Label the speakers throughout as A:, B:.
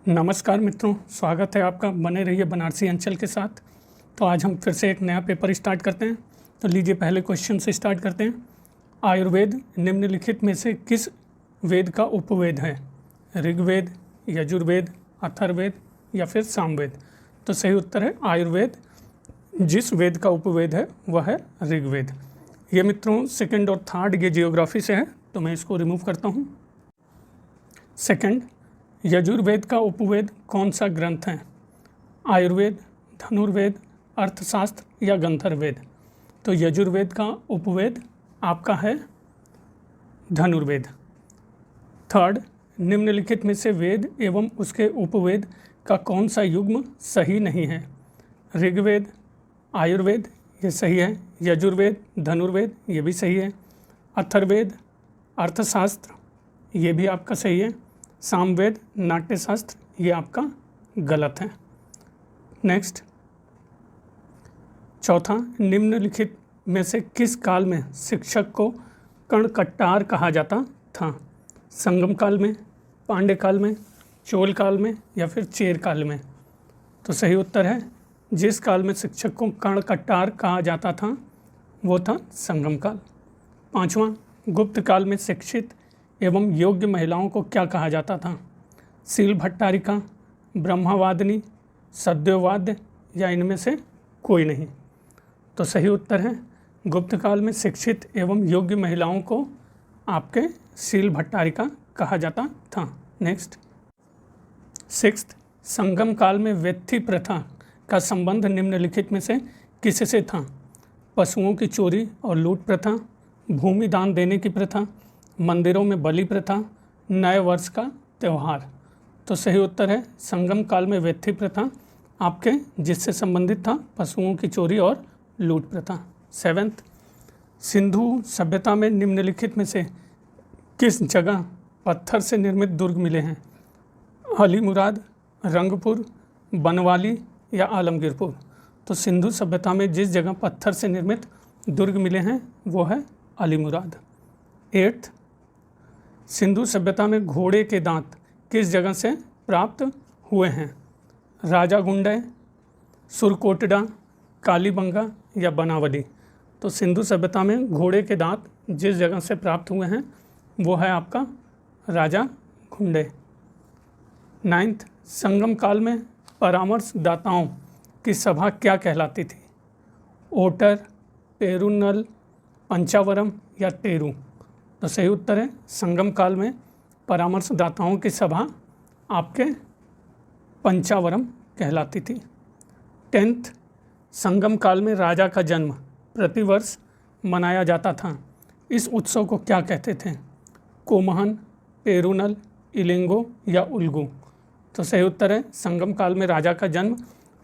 A: नमस्कार मित्रों, स्वागत है आपका। बने रहिए बनारसी अंचल के साथ। तो आज हम फिर से एक नया पेपर स्टार्ट करते हैं। तो लीजिए पहले क्वेश्चन से स्टार्ट करते हैं। आयुर्वेद निम्नलिखित में से किस वेद का उपवेद है? ऋग्वेद, यजुर्वेद, अथर्ववेद या फिर सामवेद? तो सही उत्तर है आयुर्वेद। जिस वेद का उपवेद है वह है ऋग्वेद। ये मित्रों सेकंड और थर्ड ये जियोग्राफी से है, तो मैं इसको रिमूव करता हूँ। सेकंड, यजुर्वेद का उपवेद कौन सा ग्रंथ है? आयुर्वेद, धनुर्वेद, अर्थशास्त्र या गंधर्ववेद? तो यजुर्वेद का उपवेद आपका है धनुर्वेद। थर्ड, निम्नलिखित में से वेद एवं उसके उपवेद का कौन सा युग्म सही नहीं है? ऋग्वेद, आयुर्वेद ये सही है, यजुर्वेद, धनुर्वेद ये भी सही है, अथर्ववेद, अर्थशास्त्र ये भी आपका सही है, सामवेद, नाट्यशास्त्र ये आपका गलत है। नेक्स्ट, चौथा, निम्नलिखित में से किस काल में शिक्षक को कर्णकट्टार कहा जाता था? संगम काल में, पांड्य काल में, चोल काल में या फिर चेर काल में? तो सही उत्तर है जिस काल में शिक्षक को कर्णकट्टार कहा जाता था वो था संगम काल। पांचवा, गुप्त काल में शिक्षित एवं योग्य महिलाओं को क्या कहा जाता था? सील भट्टारिका, ब्रह्मवादिनी, सद्योवाद्य या इनमें से कोई नहीं? तो सही उत्तर है गुप्त काल में शिक्षित एवं योग्य महिलाओं को आपके सील भट्टारिका कहा जाता था। नेक्स्ट, सिक्स्थ, संगम काल में वेत्थी प्रथा का संबंध निम्नलिखित में से किससे था? पशुओं की चोरी और लूट प्रथा, भूमि दान देने की प्रथा, मंदिरों में बलि प्रथा, नए वर्ष का त्यौहार? तो सही उत्तर है संगम काल में वेत्थी प्रथा आपके जिससे संबंधित था पशुओं की चोरी और लूट प्रथा। सेवेंथ, सिंधु सभ्यता में निम्नलिखित में से किस जगह पत्थर से निर्मित दुर्ग मिले हैं? अलीमुराद, रंगपुर, बनवाली या आलमगीरपुर? तो सिंधु सभ्यता में जिस जगह पत्थर से निर्मित दुर्ग मिले हैं वो है अलीमुराद। एट्थ, सिंधु सभ्यता में घोड़े के दांत किस जगह से प्राप्त हुए हैं? राजागुंडे, सुरकोटडा, कालीबंगा या बनावली? तो सिंधु सभ्यता में घोड़े के दांत जिस जगह से प्राप्त हुए हैं वो है आपका राजागुंडे। नाइन्थ, संगम काल में परामर्शदाताओं की सभा क्या कहलाती थी? ओटर, पेरुनल, पंचावरम या टेरू? तो सही उत्तर है संगम काल में परामर्शदाताओं की सभा आपके पंचावरम कहलाती थी। टेंथ, संगम काल में राजा का जन्म प्रतिवर्ष मनाया जाता था। इस उत्सव को क्या कहते थे? कोमहन, पेरुनल, इलिंगो या उल्गू? तो सही उत्तर है संगम काल में राजा का जन्म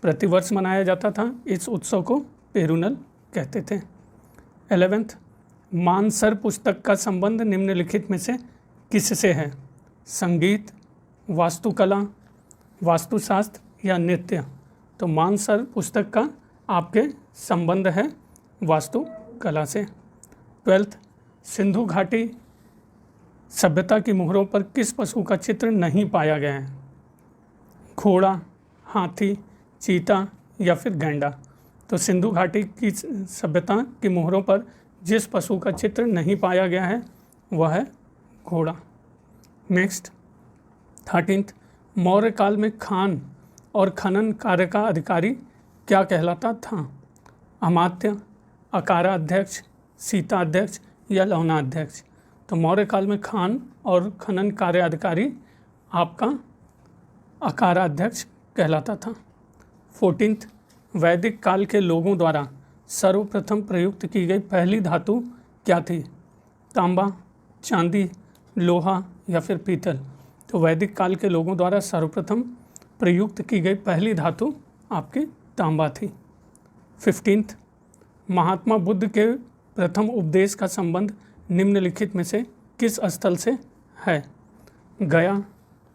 A: प्रतिवर्ष मनाया जाता था। इस उत्सव को पेरुनल कहते थे। 11th, मानसर पुस्तक का संबंध निम्नलिखित में से किससे है? संगीत, वास्तुकला, वास्तुशास्त्र या नृत्य? तो मानसर पुस्तक का आपके संबंध है वास्तुकला से। 12th, सिंधु घाटी सभ्यता की मोहरों पर किस पशु का चित्र नहीं पाया गया है? घोड़ा, हाथी, चीता या फिर गैंडा? तो सिंधु घाटी की सभ्यता की मोहरों पर जिस पशु का चित्र नहीं पाया गया है वह है घोड़ा। नेक्स्ट, 13th, मौर्य काल में खान और खनन कार्य का अधिकारी क्या कहलाता था? अमात्य, अकारा अध्यक्ष, सीता अध्यक्ष या लौना अध्यक्ष? तो मौर्य काल में खान और खनन कार्य अधिकारी आपका अकारा अध्यक्ष कहलाता था। 14th, वैदिक काल के लोगों द्वारा सर्वप्रथम प्रयुक्त की गई पहली धातु क्या थी? तांबा, चांदी, लोहा या फिर पीतल? तो वैदिक काल के लोगों द्वारा सर्वप्रथम प्रयुक्त की गई पहली धातु आपकी तांबा थी। 15th, महात्मा बुद्ध के प्रथम उपदेश का संबंध निम्नलिखित में से किस स्थल से है? गया,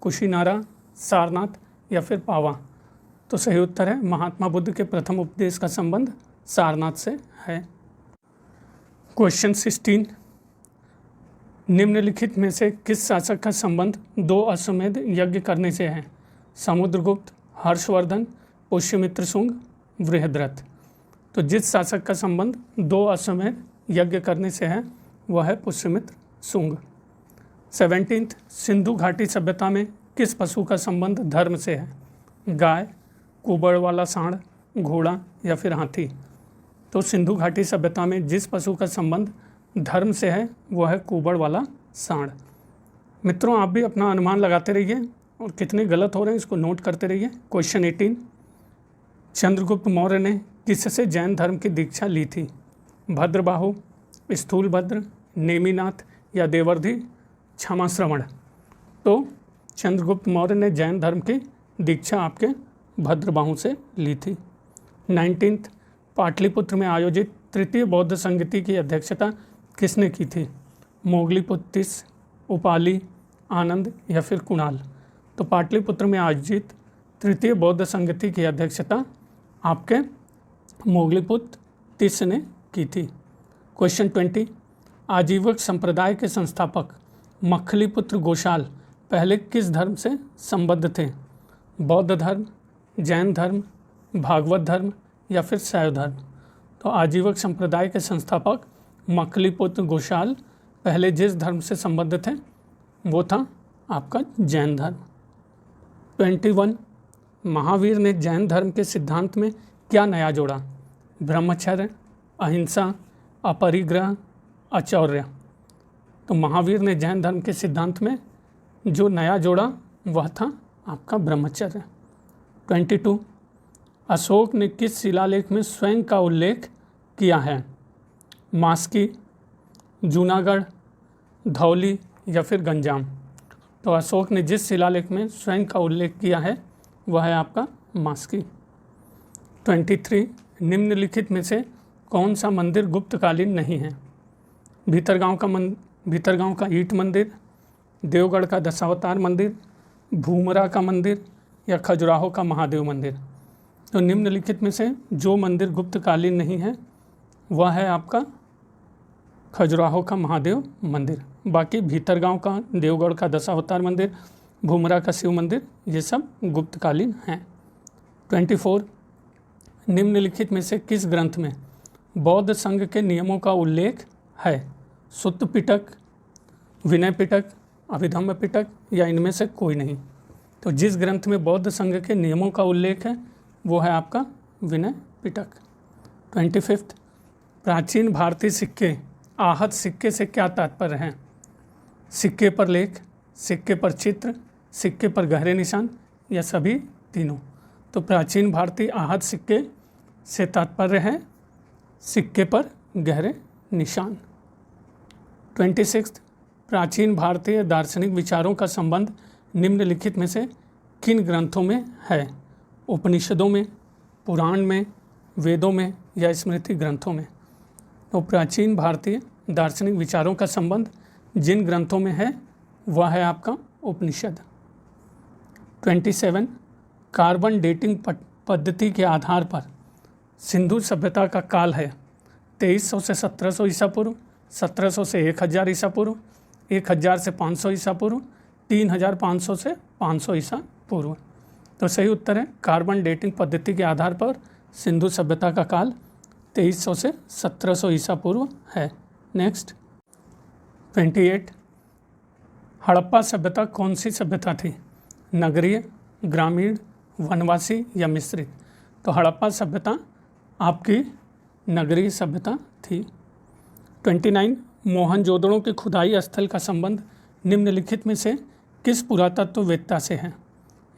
A: कुशीनारा, सारनाथ या फिर पावा? तो सही उत्तर है महात्मा बुद्ध के प्रथम उपदेश का संबंध सारनाथ से है। क्वेश्चन 16, निम्नलिखित में से किस शासक का संबंध 2 अश्वमेध यज्ञ करने से है? समुद्रगुप्त, हर्षवर्धन, पुष्यमित्र शुंग, बृहद्रथ। तो जिस शासक का संबंध 2 अश्वमेध यज्ञ करने से है वह है पुष्यमित्र शुंग। 17th, सिंधु घाटी सभ्यता में किस पशु का संबंध धर्म से है? गाय, कुबड़ वाला सांड, घोड़ा या फिर हाथी। तो सिंधु घाटी सभ्यता में जिस पशु का संबंध धर्म से है वह है कुबड़ वाला सांड। मित्रों, आप भी अपना अनुमान लगाते रहिए और कितने गलत हो रहे हैं इसको नोट करते रहिए। क्वेश्चन 18, चंद्रगुप्त मौर्य ने किससे जैन धर्म की दीक्षा ली थी? भद्रबाहु, स्थूलभद्र, नेमिनाथ या देवर्धि क्षमाश्रवण। तो चंद्रगुप्त मौर्य ने जैन धर्म की दीक्षा आपके भद्रबाहु से ली थी। 19th, पाटलिपुत्र में आयोजित तृतीय बौद्ध संगति की अध्यक्षता किसने की थी? मोगलीपुत्तिस, उपाली, आनंद या फिर कुणाल। तो पाटलिपुत्र में आयोजित तृतीय बौद्ध संगति की अध्यक्षता आपके मोगलीपुत्तिस ने की थी। क्वेश्चन 20, आजीवक संप्रदाय के संस्थापक मखलीपुत्र गोशाल पहले किस धर्म से संबद्ध थे? बौद्ध धर्म, जैन धर्म, भागवत धर्म या फिर शैव धर्म। तो आजीवक संप्रदाय के संस्थापक मखलीपुत्र गोशाल पहले जिस धर्म से संबद्ध थे वो था आपका जैन धर्म। 21, महावीर ने जैन धर्म के सिद्धांत में क्या नया जोड़ा? ब्रह्मचर्य, अहिंसा, अपरिग्रह, अचौर्य। तो महावीर ने जैन धर्म के सिद्धांत में जो नया जोड़ा वह था आपका ब्रह्मचर्य। 22, अशोक ने किस शिलालेख में स्वयं का उल्लेख किया है? मास्की, जूनागढ़, धौली या फिर गंजाम। तो अशोक ने जिस शिलालेख में स्वयं का उल्लेख किया है वह है आपका मास्की। 23, निम्नलिखित में से कौन सा मंदिर गुप्तकालीन नहीं है? भीतरगांव का ईट मंदिर, देवगढ़ का दशावतार मंदिर, भूमरा का मंदिर या खजुराहो का महादेव मंदिर। तो निम्नलिखित में से जो मंदिर गुप्तकालीन नहीं है वह है आपका खजुराहो का महादेव मंदिर। बाकी भीतरगांव का, देवगढ़ का दशावतार मंदिर, भूमरा का शिव मंदिर ये सब गुप्तकालीन हैं। 24, निम्नलिखित में से किस ग्रंथ में बौद्ध संघ के नियमों का उल्लेख है? सुत्त पिटक, विनय पिटक, अभिधम्म पिटक या इनमें से कोई नहीं। तो जिस ग्रंथ में बौद्ध संघ के नियमों का उल्लेख है वो है आपका विनय पिटक। 25, प्राचीन भारतीय सिक्के आहत सिक्के से क्या तात्पर्य है? सिक्के पर लेख, सिक्के पर चित्र, सिक्के पर गहरे निशान या सभी तीनों। तो प्राचीन भारतीय आहत सिक्के से तात्पर्य है सिक्के पर गहरे निशान। 26, प्राचीन भारतीय दार्शनिक विचारों का संबंध निम्नलिखित में से किन ग्रंथों में है? उपनिषदों में, पुराण में, वेदों में या स्मृति ग्रंथों में। तो प्राचीन भारतीय दार्शनिक विचारों का संबंध जिन ग्रंथों में है वह है आपका उपनिषद। 27, कार्बन डेटिंग पद्धति के आधार पर सिंधु सभ्यता का काल है 2300 से 1700 ईसा पूर्व, 1700 से 1000 ईसा पूर्व, 1000 से 500 ईसा पूर्व, 3500 से 500 ईसा पूर्व। तो सही उत्तर है कार्बन डेटिंग पद्धति के आधार पर सिंधु सभ्यता का काल 2300 से 1700 ईसा पूर्व है। नेक्स्ट 28, हड़प्पा सभ्यता कौन सी सभ्यता थी? नगरीय, ग्रामीण, वनवासी या मिश्रित। तो हड़प्पा सभ्यता आपकी नगरीय सभ्यता थी। 29, मोहनजोदड़ो के खुदाई स्थल का संबंध निम्नलिखित में से किस पुरातत्ववेत्ता से है?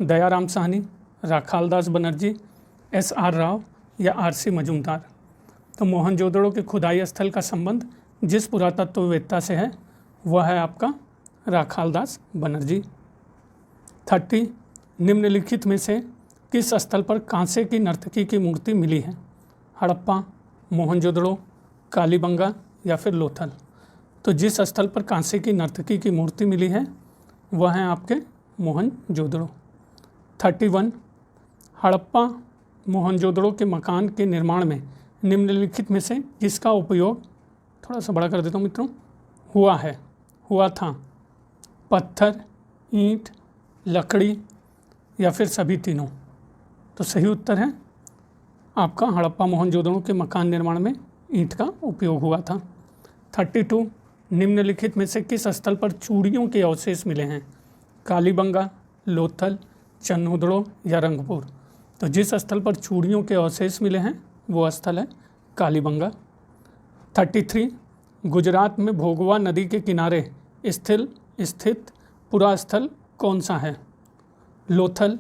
A: दयाराम साहनी, राखालदास बनर्जी, SR राव या RC मजूमदार। तो मोहनजोदड़ो के खुदाई स्थल का संबंध जिस पुरातत्ववेत्ता से है वह है आपका राखालदास बनर्जी। 30, निम्नलिखित में से किस स्थल पर कांसे की नर्तकी की मूर्ति मिली है? हड़प्पा, मोहनजोदड़ो, कालीबंगा या फिर लोथल। तो जिस स्थल पर कांसे की नर्तकी की मूर्ति मिली है वह है आपके मोहनजोदड़ो। 31, हड़प्पा मोहनजोदड़ो के मकान के निर्माण में निम्नलिखित में से किसका उपयोग, थोड़ा सा बड़ा कर देता हूँ मित्रों, हुआ था? पत्थर, ईंट, लकड़ी, या फिर सभी तीनों? तो सही उत्तर है आपका हड़प्पा मोहनजोदड़ो के मकान निर्माण में ईंट का उपयोग हुआ था। 32 निम्नलिखित में से किस स्थल पर चूड़ियों के अवशेष मिले हैं? कालीबंगा, लोथल, चन्होदड़ो या रंगपुर? तो जिस स्थल पर चूड़ियों के अवशेष मिले हैं वो स्थल है कालीबंगा। 33 गुजरात में भोगवा नदी के किनारे स्थित पुरा स्थल कौन सा है? लोथल,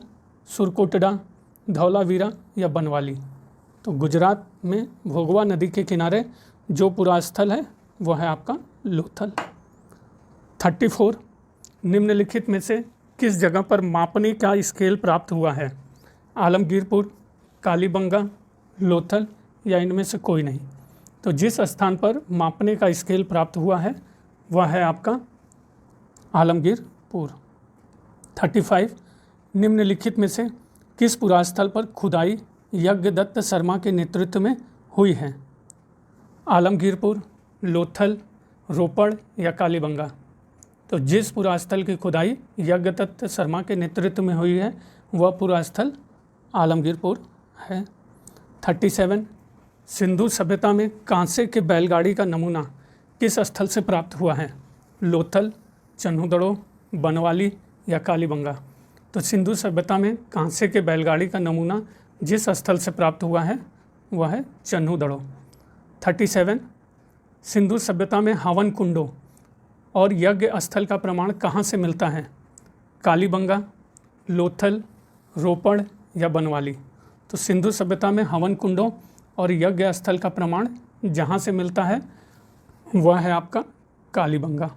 A: सुरकोटड़ा, धौलावीरा या बनवाली? तो गुजरात में भोगवा नदी के किनारे जो पुरा स्थल है वह है आपका लोथल। 34 निम्नलिखित में से किस जगह पर मापने का स्केल प्राप्त हुआ है? आलमगीरपुर, कालीबंगा, लोथल या इनमें से कोई नहीं? तो जिस स्थान पर मापने का स्केल प्राप्त हुआ है वह है आपका आलमगीरपुर। 35 निम्नलिखित में से किस पुरास्थल पर खुदाई यज्ञदत्त शर्मा के नेतृत्व में हुई है? आलमगीरपुर, लोथल, रोपड़ या कालीबंगा? तो जिस पुरास्थल की खुदाई यज्ञदत्त शर्मा के नेतृत्व में हुई है वह पुरास्थल आलमगीरपुर है। 37 सिंधु सभ्यता में कांसे के बैलगाड़ी का नमूना किस स्थल से प्राप्त हुआ है? लोथल, चन्होदड़ो, बनवाली या कालीबंगा? तो सिंधु सभ्यता में कांसे के बैलगाड़ी का नमूना जिस स्थल से प्राप्त हुआ है वह है चन्होदड़ो। 37 सिंधु सभ्यता में हवन कुंडों और यज्ञ स्थल का प्रमाण कहाँ से मिलता है? कालीबंगा, लोथल, रोपड़ या बनवाली? तो सिंधु सभ्यता में हवन कुंडों और यज्ञ स्थल का प्रमाण जहाँ से मिलता है वह है आपका कालीबंगा।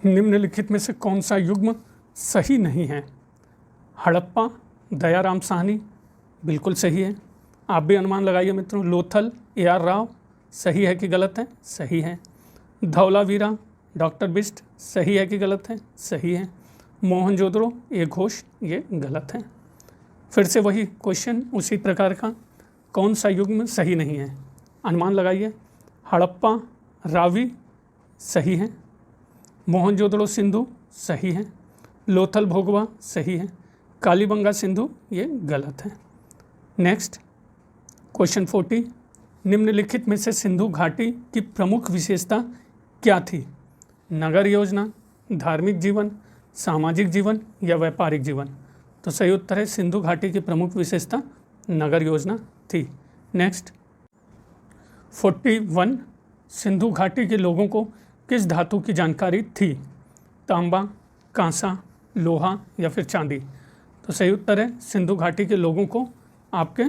A: निम्नलिखित में से कौन सा युग्म सही नहीं है? हड़प्पा, दयाराम साहनी? बिल्कुल सही है। आप भी अनुमान लगाइए मित्रों। लोथल, AR राव? सही है कि गलत है? सही है। धौलावीरा, डॉक्टर बिस्ट? सही है कि गलत है? सही है। मोहनजोदड़ो, A घोष? ये गलत है। फिर से वही क्वेश्चन उसी प्रकार का, कौन सा युग्म सही नहीं है? अनुमान लगाइए। हड़प्पा रावी? सही है। मोहनजोदड़ो सिंधु? सही है। लोथल भोगवा? सही है। कालीबंगा सिंधु? ये गलत है। नेक्स्ट क्वेश्चन 40 निम्नलिखित में से सिंधु घाटी की प्रमुख विशेषता क्या थी? नगर योजना, धार्मिक जीवन, सामाजिक जीवन या व्यापारिक जीवन? तो सही उत्तर है सिंधु घाटी की प्रमुख विशेषता नगर योजना थी। नेक्स्ट 41 सिंधु घाटी के लोगों को किस धातु की जानकारी थी? तांबा, कांसा, लोहा या फिर चांदी? तो सही उत्तर है सिंधु घाटी के लोगों को आपके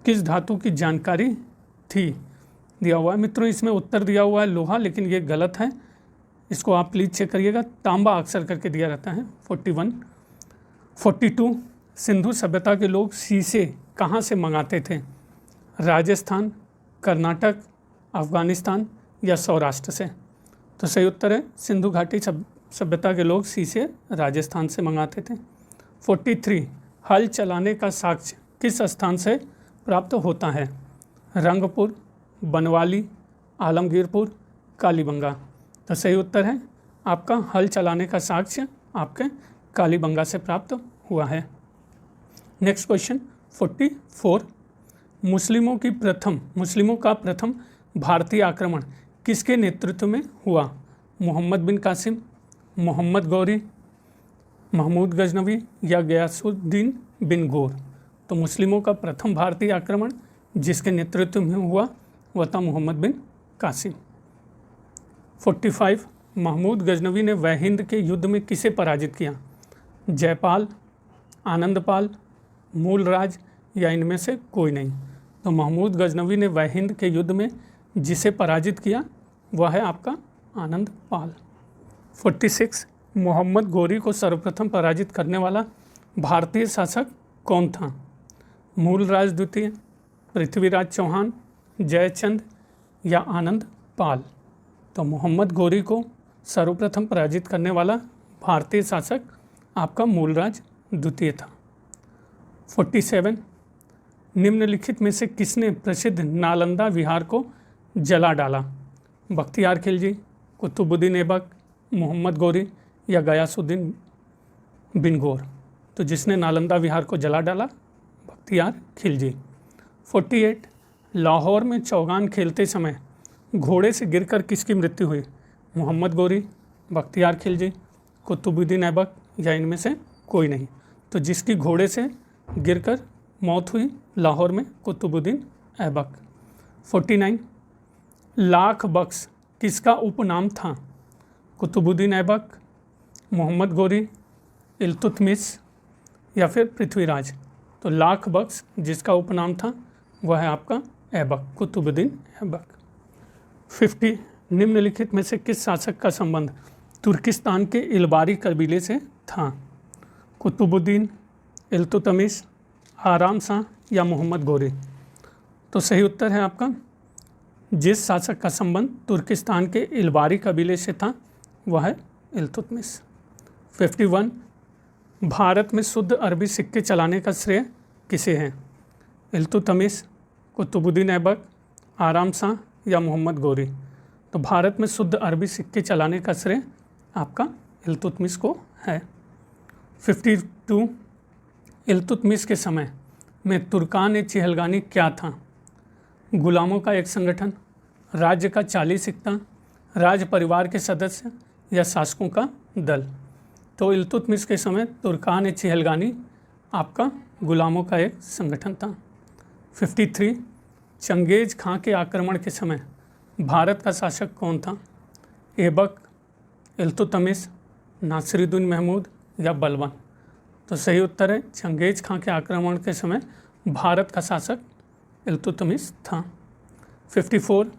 A: किस धातु की जानकारी थी दिया हुआ है। मित्रों इसमें उत्तर दिया हुआ है लोहा, लेकिन ये गलत है, इसको आप प्लीज़ चेक करिएगा। तांबा अक्सर करके दिया रहता है। 41 42 सिंधु सभ्यता के लोग शीशे कहाँ से मंगाते थे? राजस्थान, कर्नाटक, अफगानिस्तान या सौराष्ट्र से? तो सही उत्तर है सिंधु घाटी सभ्यता के लोग शीशे राजस्थान से मंगाते थे। 43 हल चलाने का साक्ष्य किस स्थान से प्राप्त होता है? रंगपुर, बनवाली, आलमगीरपुर, कालीबंगा? तो सही उत्तर है आपका हल चलाने का साक्ष्य आपके कालीबंगा से प्राप्त हुआ है। नेक्स्ट क्वेश्चन 44 मुस्लिमों का प्रथम भारतीय आक्रमण किसके नेतृत्व में हुआ? मोहम्मद बिन कासिम, मोहम्मद गौरी, महमूद गजनवी या गयासुद्दीन बिन गौर? तो मुस्लिमों का प्रथम भारतीय आक्रमण जिसके नेतृत्व में हुआ वह था मोहम्मद बिन कासिम। 45 महमूद गजनवी ने वहिंद के युद्ध में किसे पराजित किया? जयपाल, आनंदपाल, मूलराज या इनमें से कोई नहीं? तो महमूद गजनवी ने वहिंद के युद्ध में जिसे पराजित किया वह है आपका आनंदपाल। 46 मोहम्मद गौरी को सर्वप्रथम पराजित करने वाला भारतीय शासक कौन था? मूलराज द्वितीय, पृथ्वीराज चौहान, जयचंद या आनंदपाल? तो मोहम्मद गौरी को सर्वप्रथम पराजित करने वाला भारतीय शासक आपका मूलराज द्वितीय था। 47 निम्नलिखित में से किसने प्रसिद्ध नालंदा विहार को जला डाला? बख्तियार खिलजी, कुतुबुद्दीन ऐबक, मोहम्मद गौरी या गयासुद्दीन बिन गौर। तो जिसने नालंदा विहार को जला डाला, बख्तियार खिलजी। 48 लाहौर में चौगान खेलते समय घोड़े से गिरकर किसकी मृत्यु हुई? मोहम्मद गोरी, बख्तियार खिलजी, कुतुबुद्दीन ऐबक या इनमें से कोई नहीं। तो जिसकी घोड़े से गिरकर मौत हुई लाहौर में, कुतुबुद्दीन ऐबक। 49 लाख बख्श किसका उपनाम था? कुतुबुद्दीन ऐबक, मोहम्मद गोरी, इल्तुतमिश या फिर पृथ्वीराज। तो लाख बख्श जिसका उपनाम था वह है आपका ऐबक, कुतुबुद्दीन ऐबक। 50 निम्नलिखित में से किस शासक का संबंध तुर्किस्तान के इलबारी कबीले से था? कुतुबुद्दीन, इल्तुतमिश, आराम शाह या मोहम्मद गोरी। तो सही उत्तर है आपका जिस शासक का संबंध तुर्किस्तान के इलबारी कबीले से था वह है इल्तुतमिश। 51 भारत में शुद्ध अरबी सिक्के चलाने का श्रेय किसे है? इल्तुतमिश, कुतुबुद्दीन ऐबक, आराम शाह या मोहम्मद गोरी। तो भारत में शुद्ध अरबी सिक्के चलाने का श्रेय आपका इल्तुतमिश को है। 52 इल्तुतमिश के समय में तुर्कान चिहलगानी क्या था? गुलामों का एक संगठन, राज्य का 40 सिक्का, राज परिवार के सदस्य या शासकों का दल। तो इल्तुतमिश के समय तुर्कान चिहलगानी आपका गुलामों का एक संगठन था। 53 चंगेज खां के आक्रमण के समय भारत का शासक कौन था? ऐबक, इल्तुतमिश, नासिरुद्दीन महमूद या बलबन। तो सही उत्तर है चंगेज खां के आक्रमण के समय भारत का शासक इल्तुतमिश था। 54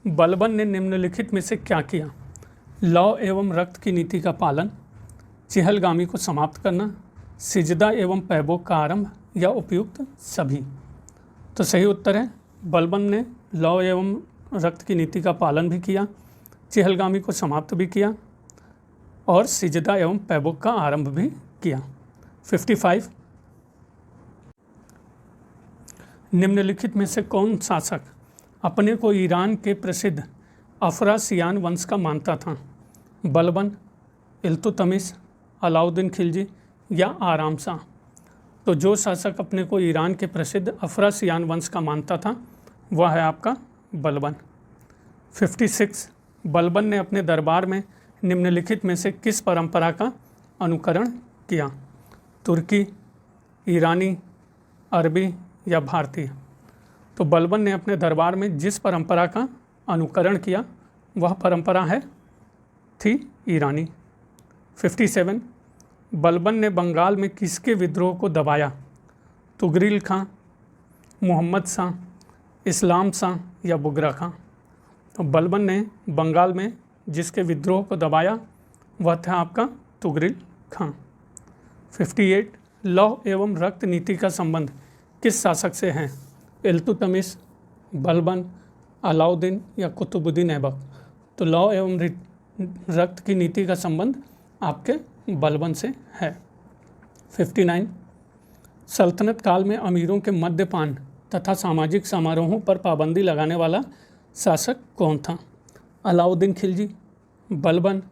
A: बलबन ने निम्नलिखित में से क्या किया? लौ एवं रक्त की नीति का पालन, चहलगामी को समाप्त करना, सिजदा एवं पैबोक का आरंभ या उपयुक्त सभी। तो सही उत्तर है बलबन ने लौ एवं रक्त की नीति का पालन भी किया, चहलगामी को समाप्त भी किया और सिजदा एवं पैबोक का आरंभ भी किया। 55 निम्नलिखित में से कौन शासक अपने को ईरान के प्रसिद्ध अफरासियान वंश का मानता था? बलबन, इल्तुतमिश, अलाउद्दीन खिलजी या आराम शाह। तो जो शासक अपने को ईरान के प्रसिद्ध अफरासियान वंश का मानता था वह है आपका बलबन। 56 बलबन ने अपने दरबार में निम्नलिखित में से किस परंपरा का अनुकरण किया? तुर्की, ईरानी, अरबी या भारतीय। तो बलबन ने अपने दरबार में जिस परंपरा का अनुकरण किया वह परंपरा थी ईरानी। 57 बलबन ने बंगाल में किसके विद्रोह को दबाया? तुगरिल खां, मोहम्मद शाह, इस्लाम शाह या बुगरा खां। तो बलबन ने बंगाल में जिसके विद्रोह को दबाया वह था आपका तुगरिल खां। 58 लौह एवं रक्त नीति का संबंध किस शासक से है? इल्तुतमिश, बलबन, अलाउद्दीन या कुतुबुद्दीन ऐबक। तो लौह एवं रक्त की नीति का संबंध आपके बलबन से है। 59 सल्तनत काल में अमीरों के मद्यपान तथा सामाजिक समारोहों पर पाबंदी लगाने वाला शासक कौन था? अलाउद्दीन खिलजी, बलबन,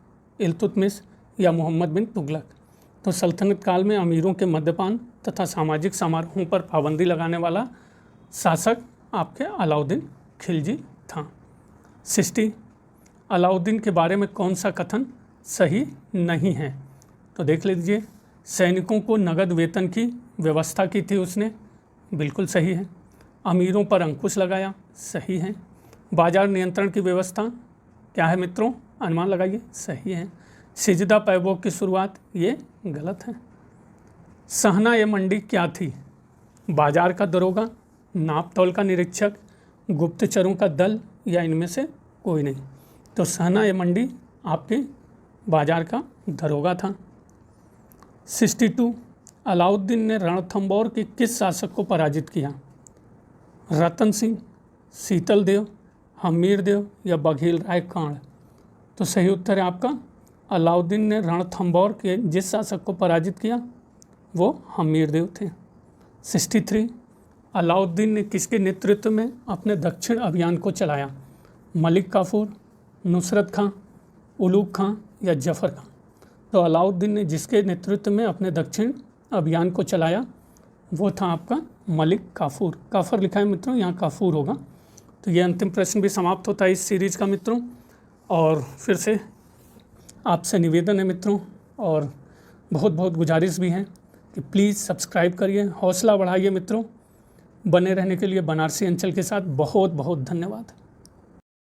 A: इल्तुतमिश या मोहम्मद बिन तुगलक। तो सल्तनत काल में अमीरों के मद्यपान तथा सामाजिक समारोहों पर पाबंदी लगाने वाला शासक आपके अलाउद्दीन खिलजी था। 60 अलाउद्दीन के बारे में कौन सा कथन सही नहीं है? तो देख लीजिए, सैनिकों को नगद वेतन की व्यवस्था की थी उसने, बिल्कुल सही है। अमीरों पर अंकुश लगाया, सही है। बाजार नियंत्रण की व्यवस्था क्या है मित्रों? अनुमान लगाइए, सही है। सिजदा पैबोक की शुरुआत, ये गलत है। सहना ये मंडी क्या थी? बाजार का दरोगा, नाप तौल का निरीक्षक, गुप्तचरों का दल या इनमें से कोई नहीं। तो सहना ये मंडी आपके बाजार का दरोगा था। 62 अलाउद्दीन ने रणथंबोर के किस शासक को पराजित किया? रतन सिंह, शीतल देव, हमीर देव या बघेल राय कांड। तो सही उत्तर है आपका अलाउद्दीन ने रणथंबोर के जिस शासक को पराजित किया वो हमीर देव थे। 63 अलाउद्दीन ने किसके नेतृत्व में अपने दक्षिण अभियान को चलाया? मलिक काफूर, नुसरत खां, उलूग खां या जफ़र खां। तो अलाउद्दीन ने जिसके नेतृत्व में अपने दक्षिण अभियान को चलाया वो था आपका मलिक काफूर। काफर लिखा है मित्रों, यहाँ काफूर होगा। तो ये अंतिम प्रश्न भी समाप्त होता है इस सीरीज़ का मित्रों। और फिर से आपसे निवेदन है मित्रों, और बहुत बहुत गुजारिश भी है कि प्लीज़ सब्सक्राइब करिए, हौसला बढ़ाइए मित्रों। बने रहने के लिए बनारसी अंचल के साथ बहुत बहुत धन्यवाद।